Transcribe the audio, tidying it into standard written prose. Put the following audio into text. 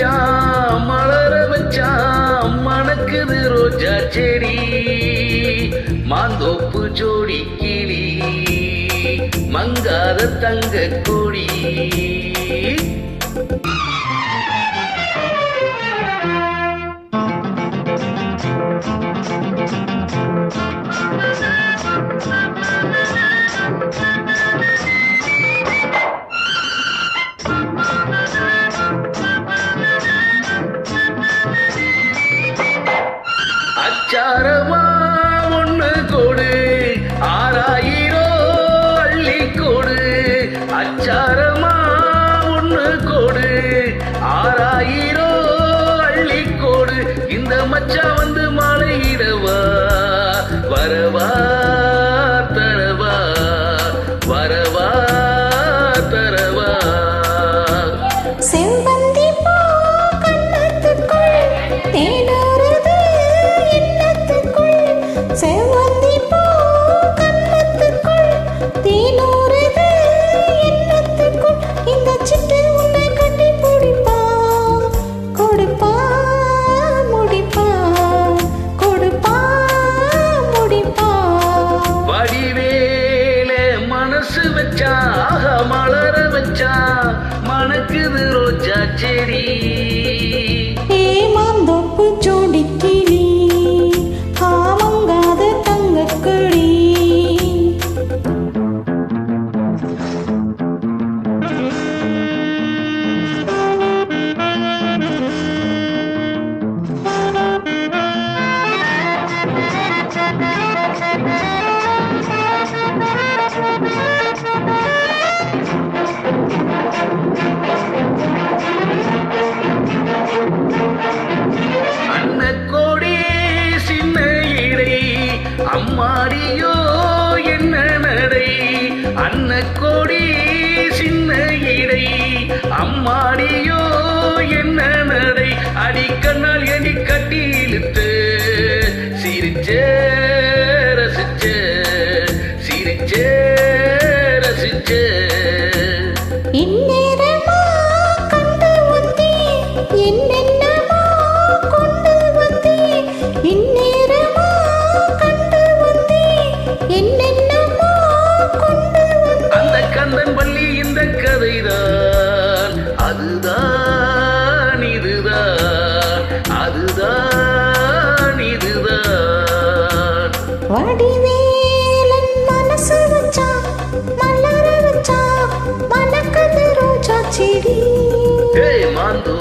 வச்சான் மலர வச்சான் மணக்குது ரோஜா செடி மாந்தோப்பு ஜோடி கிளி மங்காத தங்க கொடி அச்சாரமா ஒண்ணு கொடு 6000 அள்ளி கொடு அச்சாரமா ஒண்ணு கொடு 6000 அள்ளி கொடு இந்த மச்சான் வந்து மாலையிடவா வரவா தரவா வரவா தரவா செம்பந்தி பூ கண்ணத்துக்குள் தேனூறுது எண்ணத்துக்குள் செம்பந்தி பூ கண்ணத்துக்குள் தேனூறுது எண்ணத்துக்குள் இந்த சிட்டு உன்னை கட்டி பிடிப்பா கொடுப்பா முடிப்பா கொடுப்பா முடிப்பா வடிவேலே மனசு வச்சா மலர வச்சா மணக்குது ரோஜா செடி ஏமாந்தோப்பு ஜோடி கிளி ஆமங்காத தங்கக்கடி அன்னக்கோடி சின்ன இடை அம்மாடியோ என்ன நடை அன்னக்கோடி சின்ன இடை அம்மாடியோ என்ன நடை அடிக்கண்ணால் எடி கட்டி இழுத்து சிரிச்சே ரசிச்சே சிரிச்சே ரசிச்சே இந்நேரமா கண்டு வந்தே என்னென்னமோ கொண்டு வந்தே இந்நேரமா கண்டு வந்தே என்னென்னமோ கொண்டு வந்தே அந்த கந்தன் பள்ளி இந்த கதைதான் அதுதான் இதுதான் அதுதான் இதுதான் வடிவேலன் மனசு வச்சா மலர வச்சா மணக்குது ரோஜா செடி மாந்து